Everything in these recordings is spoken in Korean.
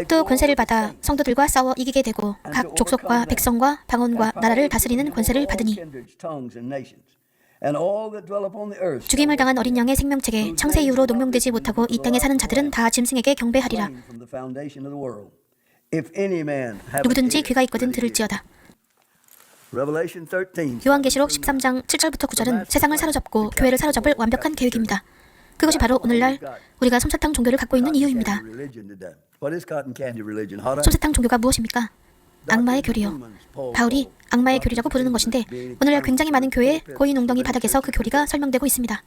또 권세를 받아 성도들과 싸워 이기게 되고 각 족속과 백성과 방언과 나라를 다스리는 권세를 받으니 죽임을 당한 어린 양의 생명책에 창세 이후로 농명되지 못하고 이 땅에 사는 자들은 다 짐승에게 경배하리라. 누구든지 귀가 있거든 들을지어다. 요한계시록 13장 7절부터 9절은 세상을 사로잡고 교회를 사로잡을 완벽한 계획입니다. 그것이 바로 오늘날 우리가 솜사탕 종교를 갖고 있는 이유입니다. 솜사탕 종교가 무엇입니까? 악마의 교리요. 바울이 악마의 교리라고 부르는 것인데 오늘날 굉장히 많은 교회의 고인 웅덩이 바닥에서 그 교리가 설명되고 있습니다.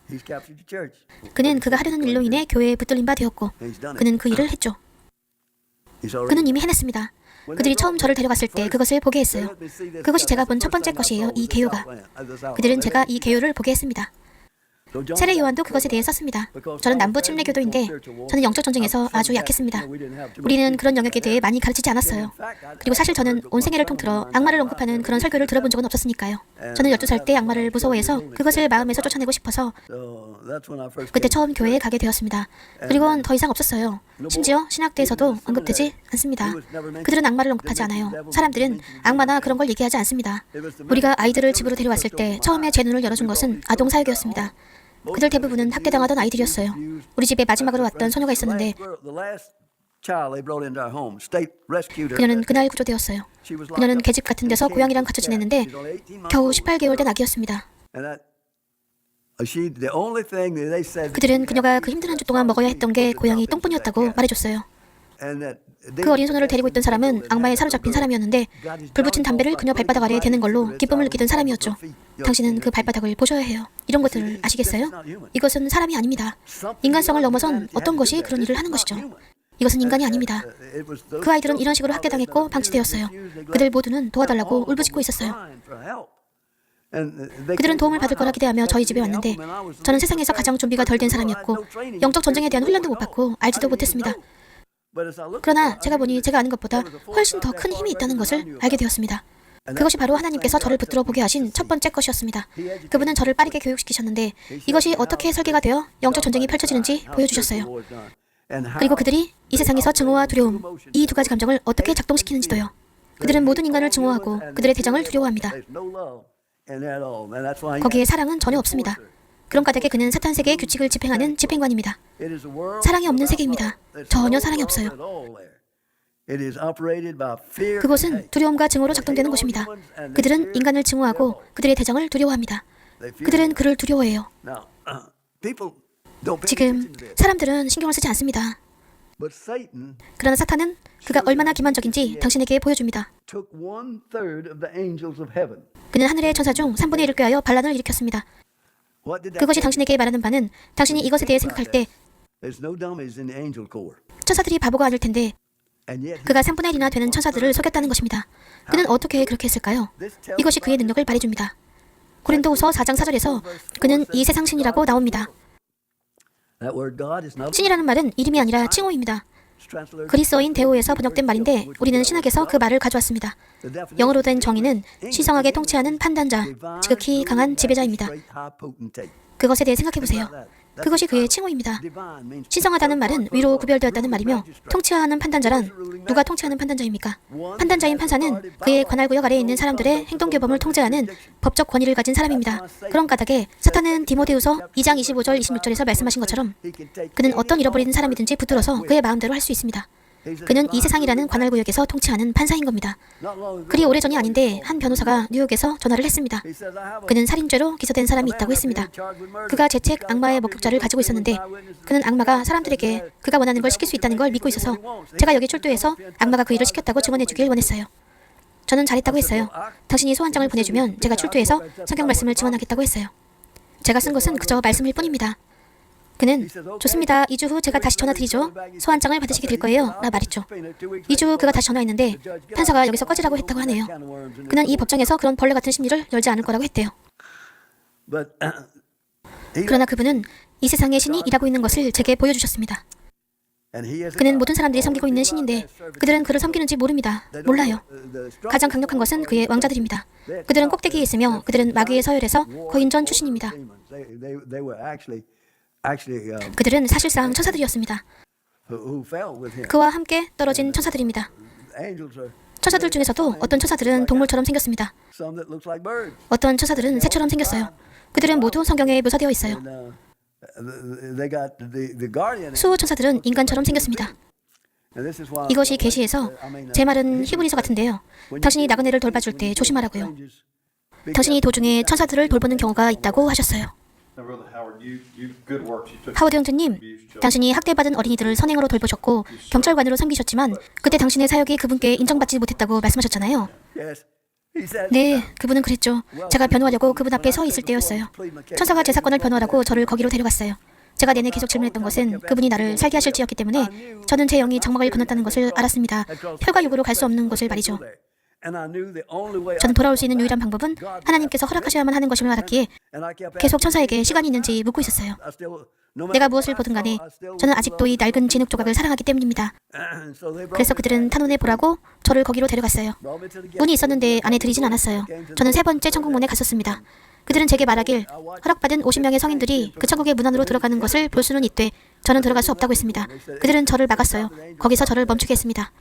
그는 그가 하려는 일로 인해 교회에 붙들린 바 되었고 그는 그 일을 했죠. 그는 이미 해냈습니다. 그들이 처음 저를 데려갔을 때 그것을 보게 했어요. 그것이 제가 본 첫 번째 것이에요. 이 개요가. 그들은 제가 이 개요를 보게 했습니다. 세례 요한도 그것에 대해 썼습니다. 저는 남부 침례교도인데 저는 영적 전쟁에서 아주 약했습니다. 우리는 그런 영역에 대해 많이 가르치지 않았어요. 그리고 사실 저는 온 생애를 통틀어 악마를 언급하는 그런 설교를 들어본 적은 없었으니까요. 저는 12살 때 악마를 무서워해서 그것을 마음에서 쫓아내고 싶어서 그때 처음 교회에 가게 되었습니다. 그리고는 더 이상 없었어요. 심지어 신학대에서도 언급되지 않습니다. 그들은 악마를 언급하지 않아요. 사람들은 악마나 그런 걸 얘기하지 않습니다. 우리가 아이들을 집으로 데려왔을 때 처음에 제 눈을 열어준 것은 아동사육이었습니다. 그들 대부분은 학대당하던 아이들이었어요. 우리 집에 마지막으로 왔던 소녀가 있었는데 그녀는 그날 구조되었어요. 그녀는 계집 같은 데서 고양이랑 갇혀 지냈는데 겨우 18개월 된 아기였습니다. 그들은 그녀가 그 힘든 한 주 동안 먹어야 했던 게 고양이 똥뿐이었다고 말해줬어요. 그 어린 소녀를 데리고 있던 사람은 악마에 사로잡힌 사람이었는데 불붙인 담배를 그녀 발바닥 아래에 대는 걸로 기쁨을 느끼던 사람이었죠. 당신은 그 발바닥을 보셔야 해요. 이런 것들을 아시겠어요? 이것은 사람이 아닙니다. 인간성을 넘어선 어떤 것이 그런 일을 하는 것이죠. 이것은 인간이 아닙니다. 그 아이들은 이런 식으로 학대당했고 방치되었어요. 그들 모두는 도와달라고 울부짖고 있었어요. 그들은 도움을 받을 거라 기대하며 저희 집에 왔는데 저는 세상에서 가장 준비가 덜 된 사람이었고 영적 전쟁에 대한 훈련도 못 받고 알지도 못했습니다. 그러나 제가 보니 제가 아는 것보다 훨씬 더 큰 힘이 있다는 것을 알게 되었습니다. 그것이 바로 하나님께서 저를 붙들어 보게 하신 첫 번째 것이었습니다. 그분은 저를 빠르게 교육시키셨는데 이것이 어떻게 설계가 되어 영적 전쟁이 펼쳐지는지 보여주셨어요. 그리고 그들이 이 세상에서 증오와 두려움, 이 두 가지 감정을 어떻게 작동시키는지도요. 그들은 모든 인간을 증오하고 그들의 대장을 두려워합니다. 거기에 사랑은 전혀 없습니다. 그런 까닭에 그는 사탄 세계의 규칙을 집행하는 집행관입니다. 사랑이 없는 세계입니다. 전혀 사랑이 없어요. 그곳은 두려움과 증오로 작동되는 곳입니다. 그들은 인간을 증오하고 그들의 대장을 두려워합니다. 그들은 그를 두려워해요. 지금 사람들은 신경을 쓰지 않습니다. 그러나 사탄은 그가 얼마나 기만적인지 당신에게 보여줍니다. 그는 하늘의 천사 중 3분의 1을 꾀하여 반란을 일으켰습니다. 그것이 당신에게 말하는 바는 당신이 이것에 대해 생각할 때 천사들이 바보가 아닐 텐데 그가 3분의 1이나 되는 천사들을 속였다는 것입니다. 그는 어떻게 그렇게 했을까요? 이것이 그의 능력을 발휘해줍니다. 고린도후서 4장 4절에서 그는 이 세상 신이라고 나옵니다. 신이라는 말은 이름이 아니라 칭호입니다. 그리스어인 데오에서 번역된 말인데 우리는 신학에서 그 말을 가져왔습니다. 영어로 된 정의는 신성하게 통치하는 판단자, 지극히 강한 지배자입니다. 그것에 대해 생각해보세요. 그것이 그의 칭호입니다. 신성하다는 말은 위로 구별되었다는 말이며 통치하는 판단자란 누가 통치하는 판단자입니까? 판단자인 판사는 그의 관할구역 아래에 있는 사람들의 행동규범을 통제하는 법적 권위를 가진 사람입니다. 그런 까닭에 사탄은 디모데후서 2장 25절 26절에서 말씀하신 것처럼 그는 어떤 잃어버린 사람이든지 붙들어서 그의 마음대로 할 수 있습니다. 그는 이 세상이라는 관할구역에서 통치하는 판사인 겁니다. 그리 오래전이 아닌데 한 변호사가 뉴욕에서 전화를 했습니다. 그는 살인죄로 기소된 사람이 있다고 했습니다. 그가 제 책 악마의 목격자를 가지고 있었는데 그는 악마가 사람들에게 그가 원하는 걸 시킬 수 있다는 걸 믿고 있어서 제가 여기 출두해서 악마가 그 일을 시켰다고 증언해 주길 원했어요. 저는 잘했다고 했어요. 당신이 소환장을 보내주면 제가 출두해서 성경 말씀을 증언하겠다고 했어요. 제가 쓴 것은 그저 말씀일 뿐입니다. 그는 좋습니다. 2주 후 제가 다시 전화드리죠. 소환장을 받으시게 될 거예요. 라 말했죠. 2주 후 그가 다시 전화했는데 판사가 여기서 꺼지라고 했다고 하네요. 그는 이 법정에서 그런 벌레 같은 심리를 열지 않을 거라고 했대요. 그러나 그분은 이 세상의 신이 일하고 있는 것을 제게 보여주셨습니다. 그는 모든 사람들이 섬기고 있는 신인데 그들은 그를 섬기는지 모릅니다. 몰라요. 가장 강력한 것은 그의 왕자들입니다. 그들은 꼭대기에 있으며 그들은 마귀의 서열에서 거인전 출신입니다. 그들은 사실상 천사들이었습니다. 그와 함께 떨어진 천사들입니다. 천사들 중에서도 어떤 천사들은 동물처럼 생겼습니다. 어떤 천사들은 새처럼 생겼어요. 그들은 모두 성경에 묘사되어 있어요. 수호 천사들은 인간처럼 생겼습니다. 이것이 계시에서 제 말은 히브리서 같은데요. 당신이 나그네를 돌봐줄 때 조심하라고요. 당신이 도중에 천사들을 돌보는 경우가 있다고 하셨어요. 하워드 형제님, 당신이 학대받은 어린이들을 선행으로 돌보셨고 경찰관으로 섬기셨지만 그때 당신의 사역이 그분께 인정받지 못했다고 말씀하셨잖아요. 네, 그분은 그랬죠. 제가 변호하려고 그분 앞에 서 있을 때였어요. 천사가 제 사건을 변호하라고 저를 거기로 데려갔어요. 제가 내내 계속 질문했던 것은 그분이 나를 살게 하실지였기 때문에 저는 제 영이 정막을 건넜다는 것을 알았습니다. 혈과 육으로 갈 수 없는 곳을 말이죠. 저는 돌아올 수 있는 유일한 방법은 하나님께서 허락하셔야만 하는 것임을 알았기에 계속 천사에게 시간이 있는지 묻고 있었어요. 내가 무엇을 보든 간에 저는 아직도 이 낡은 진흙 조각을 사랑하기 때문입니다. 그래서 그들은 탄원해 보라고 저를 거기로 데려갔어요. 문이 있었는데 안에 들이진 않았어요. 저는 3번째 천국문에 갔었습니다. 그들은 제게 말하길 허락받은 50명의 성인들이 그 천국의 문 안으로 들어가는 것을 볼 수는 있되 저는 들어갈 수 없다고 했습니다. 그들은 저를 막았어요. 거기서 저를 멈추게 했습니다.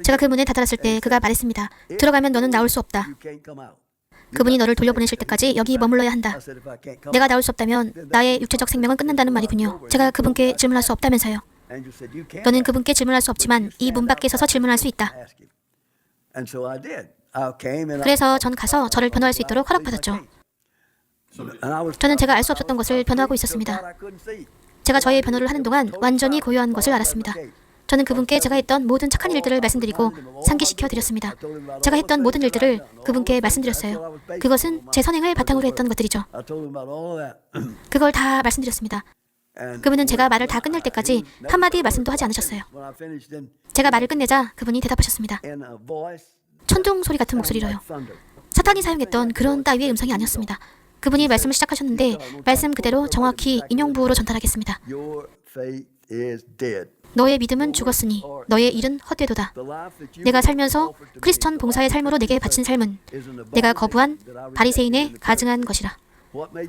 제가 그 문에 다다랐을 때 그가 말했습니다. 들어가면 너는 나올 수 없다. 그분이 너를 돌려보내실 때까지 여기 머물러야 한다. 내가 나올 수 없다면 나의 육체적 생명은 끝난다는 말이군요. 제가 그분께 질문할 수 없다면서요. 너는 그분께 질문할 수 없지만 이 문 밖에 서서 질문할 수 있다. 그래서 전 가서 저를 변호할 수 있도록 허락받았죠. 저는 제가 알 수 없었던 것을 변호하고 있었습니다. 제가 저의 변호를 하는 동안 완전히 고요한 것을 알았습니다. 저는 그분께 제가 했던 모든 착한 일들을 말씀드리고 상기시켜 드렸습니다. 제가 했던 모든 일들을 그분께 말씀드렸어요. 그것은 제 선행을 바탕으로 했던 것들이죠. 그걸 다 말씀드렸습니다. 그분은 제가 말을 다 끝낼 때까지 한마디 말씀도 하지 않으셨어요. 제가 말을 끝내자 그분이 대답하셨습니다. 천둥 소리 같은 목소리로요. 사탄이 사용했던 그런 따위의 음성이 아니었습니다. 그분이 말씀을 시작하셨는데 말씀 그대로 정확히 인용부호로 전달하겠습니다. 너의 믿음은 죽었으니 너의 일은 헛되도다. 내가 살면서 크리스천 봉사의 삶으로 내게 바친 삶은 내가 거부한 바리새인의 가증한 것이라.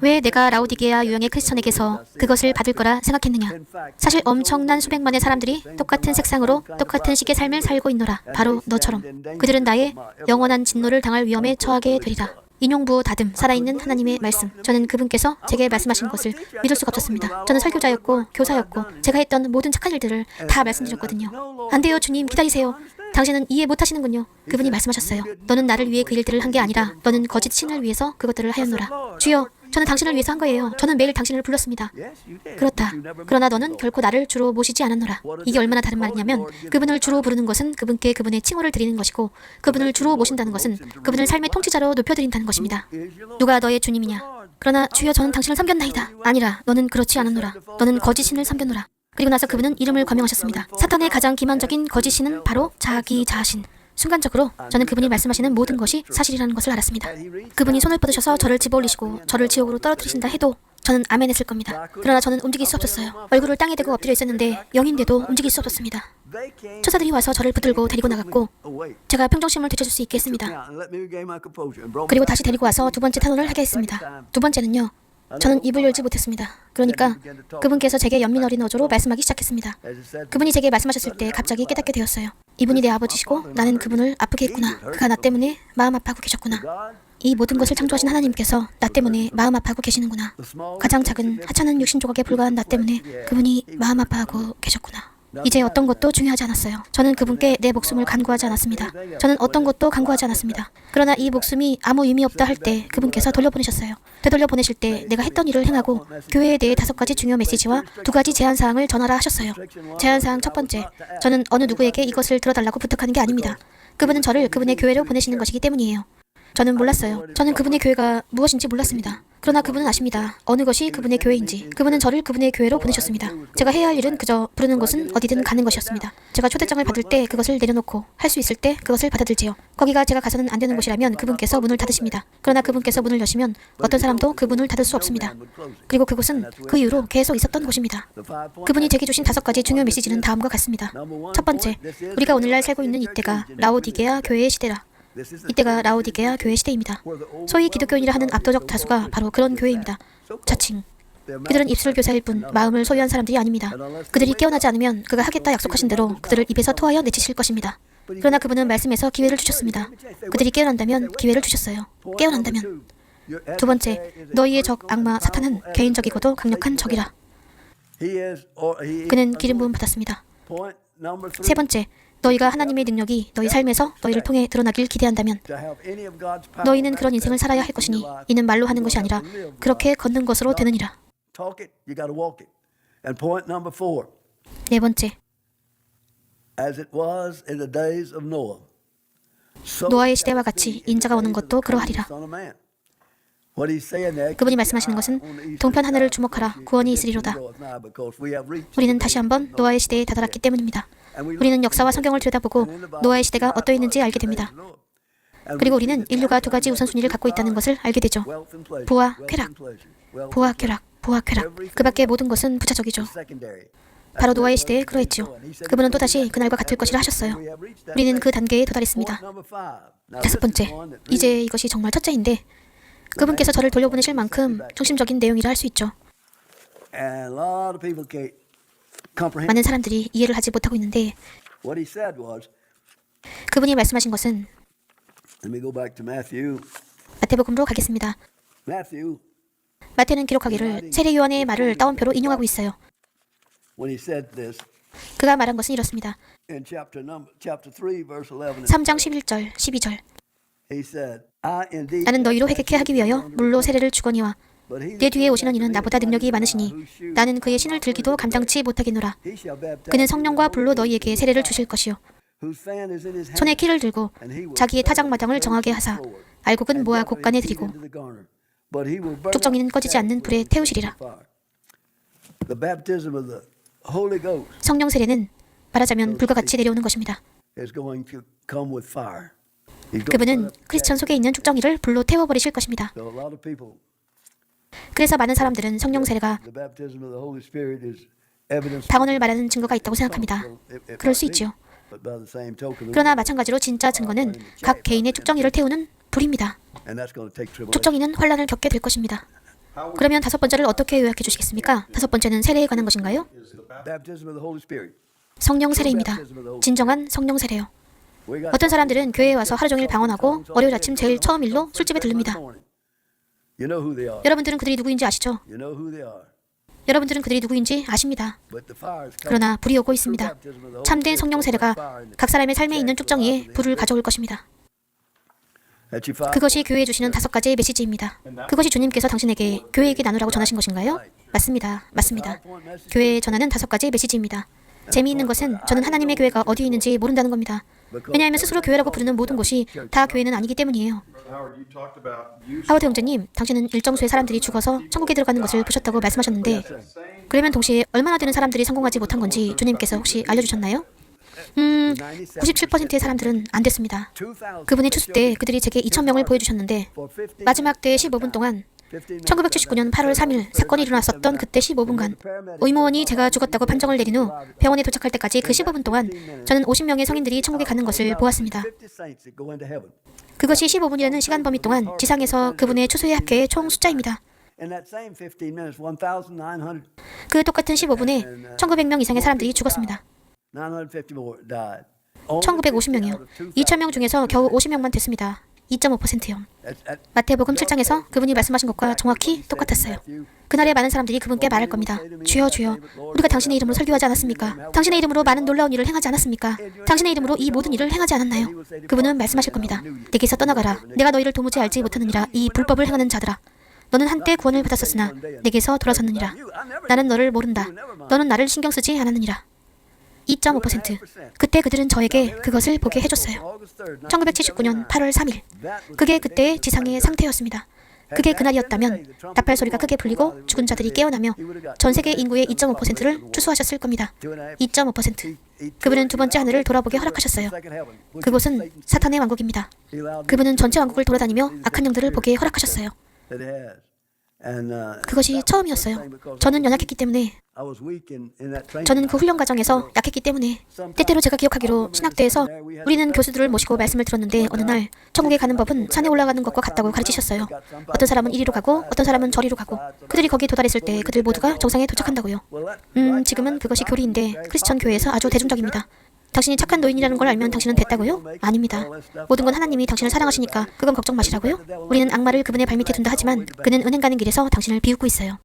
왜 내가 라오디게아 유형의 크리스천에게서 그것을 받을 거라 생각했느냐. 사실 엄청난 수백만의 사람들이 똑같은 색상으로 똑같은 식의 삶을 살고 있노라. 바로 너처럼. 그들은 나의 영원한 진노를 당할 위험에 처하게 되리라. 인용부호 다듬, 살아있는 하나님의 말씀. 저는 그분께서 제게 말씀하신 것을 믿을 수가 없었습니다. 저는 설교자였고 교사였고 제가 했던 모든 착한 일들을 다 말씀드렸거든요. 안 돼요, 주님, 기다리세요. 당신은 이해 못하시는군요. 그분이 말씀하셨어요. 너는 나를 위해 그 일들을 한 게 아니라 너는 거짓 신을 위해서 그것들을 하였노라. 주여, 저는 당신을 위해서 한 거예요. 저는 매일 당신을 불렀습니다. 그렇다. 그러나 너는 결코 나를 주로 모시지 않았노라. 이게 얼마나 다른 말이냐면 그분을 주로 부르는 것은 그분께 그분의 칭호를 드리는 것이고 그분을 주로 모신다는 것은 그분을 삶의 통치자로 높여드린다는 것입니다. 누가 너의 주님이냐? 그러나 주여, 저는 당신을 섬겼나이다. 아니라 너는 그렇지 않았노라. 너는 거짓 신을 섬겼노라. 그리고 나서 그분은 이름을 거명하셨습니다. 사탄의 가장 기만적인 거짓 신은 바로 자기 자신. 순간적으로 저는 그분이 말씀하시는 모든 것이 사실이라는 것을 알았습니다. 그분이 손을 뻗으셔서 저를 집어올리시고 저를 지옥으로 떨어뜨리신다 해도 저는 아멘 했을 겁니다. 그러나 저는 움직일 수 없었어요. 얼굴을 땅에 대고 엎드려 있었는데 영인데도 움직일 수 없었습니다. 천사들이 와서 저를 붙들고 데리고 나갔고 제가 평정심을 되찾을 수 있게 했습니다. 그리고 다시 데리고 와서 두 번째 탄원을 하게 했습니다. 두 번째는요. 저는 입을 열지 못했습니다. 그러니까 그분께서 제게 연민 어린 어조로 말씀하기 시작했습니다. 그분이 제게 말씀하셨을 때 갑자기 깨닫게 되었어요. 이분이 내 아버지시고 나는 그분을 아프게 했구나. 그가 나 때문에 마음 아파하고 계셨구나. 이 모든 것을 창조하신 하나님께서 나 때문에 마음 아파하고 계시는구나. 가장 작은 하찮은 육신 조각에 불과한 나 때문에 그분이 마음 아파하고 계셨구나. 이제 어떤 것도 중요하지 않았어요. 저는 그분께 내 목숨을 간구하지 않았습니다. 저는 어떤 것도 간구하지 않았습니다. 그러나 이 목숨이 아무 의미 없다 할 때 그분께서 돌려보내셨어요. 되돌려 보내실 때 내가 했던 일을 행하고 교회에 대해 5가지 중요 메시지와 2가지 제한사항을 전하라 하셨어요. 제한사항 첫 번째, 저는 어느 누구에게 이것을 들어달라고 부탁하는 게 아닙니다. 그분은 저를 그분의 교회로 보내시는 것이기 때문이에요. 저는 몰랐어요. 저는 그분의 교회가 무엇인지 몰랐습니다. 그러나 그분은 아십니다. 어느 것이 그분의 교회인지. 그분은 저를 그분의 교회로 보내셨습니다. 제가 해야 할 일은 그저 부르는 곳은 어디든 가는 것이었습니다. 제가 초대장을 받을 때 그것을 내려놓고 할 수 있을 때 그것을 받아들지요. 거기가 제가 가서는 안 되는 곳이라면 그분께서 문을 닫으십니다. 그러나 그분께서 문을 여시면 어떤 사람도 그 문을 닫을 수 없습니다. 그리고 그곳은 그 이후로 계속 있었던 곳입니다. 그분이 제게 주신 5가지 중요 메시지는 다음과 같습니다. 첫 번째, 우리가 오늘날 살고 있는 이때가 라오디게아 교회의 시대라. 이때가 라오디게아 교회 시대입니다. 소위 기독교인이라 하는 압도적 다수가 바로 그런 교회입니다. 자칭 그들은 입술 교사일 뿐 마음을 소유한 사람들이 아닙니다. 그들이 깨어나지 않으면 그가 하겠다 약속하신 대로 그들을 입에서 토하여 내치실 것입니다. 그러나 그분은 말씀에서 기회를 주셨습니다. 그들이 깨어난다면 기회를 주셨어요. 깨어난다면. 두 번째, 너희의 적 악마 사탄은 개인적이고도 강력한 적이라. 그는 기름 부음 받았습니다. 세 번째, 너희가 하나님의 능력이 너희 삶에서 너희를 통해 드러나길 기대한다면 너희는 그런 인생을 살아야 할 것이니 이는 말로 하는 것이 아니라 그렇게 걷는 것으로 되느니라. 네 번째, 노아의 시대와 같이 인자가 오는 것도 그러하리라. 그분이 말씀하시는 것은 동편 하늘을 주목하라 구원이 있으리로다. 우리는 다시 한번 노아의 시대에 다다랐기 때문입니다. 우리는 역사와 성경을 들여다보고 노아의 시대가 어떠했는지 알게 됩니다. 그리고 우리는 인류가 두 가지 우선순위를 갖고 있다는 것을 알게 되죠. 부와 쾌락, 부와 쾌락, 부와 쾌락. 그 밖의 모든 것은 부차적이죠. 바로 노아의 시대에 그러했지요. 그분은 또다시 그날과 같을 것이라 하셨어요. 우리는 그 단계에 도달했습니다. 다섯 번째, 이제 이것이 정말 첫째인데 그분께서 저를 돌려보내실 만큼 중심적인 내용이라 할 수 있죠. 많은 사람들이 이해를 하지 못하고 있는데 그분이 말씀하신 것은 마태복음으로 가겠습니다. 마태는 기록하기를 세례 요한의 말을 따옴표로 인용하고 있어요. 그가 말한 것은 이렇습니다. 3장 11절, 12절. 나는 너희로 회개케 하기 위하여 물로 세례를 주거니와 내 뒤에 오시는 이는 나보다 능력이 많으시니 나는 그의 신을 들기도 감당치 못하겠노라. 그는 성령과 불로 너희에게 세례를 주실 것이요 손에 키를 들고 자기의 타작마당을 정하게 하사 알곡은 모아 곡간에 들이고 쪽정이는 꺼지지 않는 불에 태우시리라. 성령 세례는 말하자면 불과 같이 내려오는 것입니다. 그분은 크리스천 속에 있는 쭉정이를 불로 태워버리실 것입니다. 그래서 많은 사람들은 성령 세례가 방언을 말하는 증거가 있다고 생각합니다. 그럴 수 있지요. 그러나 마찬가지로 진짜 증거는 각 개인의 쭉정이를 태우는 불입니다. 쭉정이는 환란을 겪게 될 것입니다. 그러면 다섯 번째를 어떻게 요약해 주시겠습니까? 다섯 번째는 세례에 관한 것인가요? 성령 세례입니다. 진정한 성령 세례요. 어떤 사람들은 교회에 와서 하루 종일 방언하고 월요일 아침 제일 처음 일로 술집에 들릅니다. 여러분들은 그들이 누구인지 아시죠? 여러분들은 그들이 누구인지 아십니다. 그러나 불이 오고 있습니다. 참된 성령 세례가 각 사람의 삶에 있는 쭉정이에 불을 가져올 것입니다. 그것이 교회에 주시는 다섯 가지의 메시지입니다. 그것이 주님께서 당신에게 교회에게 나누라고 전하신 것인가요? 맞습니다. 맞습니다. 교회에 전하는 다섯 가지의 메시지입니다. 재미있는 것은 저는 하나님의 교회가 어디에 있는지 모른다는 겁니다. 왜냐하면 스스로 교회라고 부르는 모든 곳이 다 교회는 아니기 때문이에요. 하워드 형제님, 당신은 일정 수의 사람들이 죽어서 천국에 들어가는 것을 보셨다고 말씀하셨는데 그러면 동시에 얼마나 되는 사람들이 성공하지 못한 건지 주님께서 혹시 알려주셨나요? 97%의 사람들은 안 됐습니다. 그분의 추수 때 그들이 제게 2,000명을 보여주셨는데 마지막 때의 15분 동안 1979년 8월 3일 사건이 일어났었던 그때 15분간 의무원이 제가 죽었다고 판정을 내린 후 병원에 도착할 때까지 그 15분 동안 저는 50명의 성인들이 천국에 가는 것을 보았습니다. 그것이 15분이라는 시간 범위 동안 지상에서 그분의 추수의 합계의 총 숫자입니다. 그 똑같은 15분에 1900명 이상의 사람들이 죽었습니다. 1950명이요. 2,000명 중에서 겨우 50명만 됐습니다. 2.5%요. 마태복음 7장에서 그분이 말씀하신 것과 정확히 똑같았어요. 그날에 많은 사람들이 그분께 말할 겁니다. 주여 주여, 우리가 당신의 이름으로 설교하지 않았습니까? 당신의 이름으로 많은 놀라운 일을 행하지 않았습니까? 당신의 이름으로 이 모든 일을 행하지 않았나요? 그분은 말씀하실 겁니다. 내게서 떠나가라. 내가 너희를 도무지 알지 못하느니라. 이 불법을 행하는 자들아. 너는 한때 구원을 받았었으나 내게서 돌아섰느니라. 나는 너를 모른다. 너는 나를 신경 쓰지 않았느니라. 2.5%. 그때 그들은 저에게 그것을 보게 해줬어요. 1979년 8월 3일. 그게 그때의 지상의 상태였습니다. 그게 그날이었다면 나팔 소리가 크게 불리고 죽은 자들이 깨어나며 전 세계 인구의 2.5%를 추수하셨을 겁니다. 2.5%. 그분은 두 번째 하늘을 돌아보게 허락하셨어요. 그곳은 사탄의 왕국입니다. 그분은 전체 왕국을 돌아다니며 악한 영들을 보게 허락하셨어요. 그것이 처음이었어요. 저는 연약했기 때문에, 저는 그 훈련 과정에서 약했기 때문에, 때때로 제가 기억하기로 신학대에서 우리는 교수들을 모시고 말씀을 들었는데 어느 날 천국에 가는 법은 산에 올라가는 것과 같다고 가르치셨어요. 어떤 사람은 이리로 가고 어떤 사람은 저리로 가고 그들이 거기에 도달했을 때 그들 모두가 정상에 도착한다고요. 지금은 그것이 교리인데 크리스천 교회에서 아주 대중적입니다. 당신이 착한 노인이라는 걸 알면 당신은 됐다고요? 아닙니다. 모든 건 하나님이 당신을 사랑하시니까 그건 걱정 마시라고요? 우리는 악마를 그분의 발밑에 둔다 하지만 그는 은행 가는 길에서 당신을 비웃고 있어요.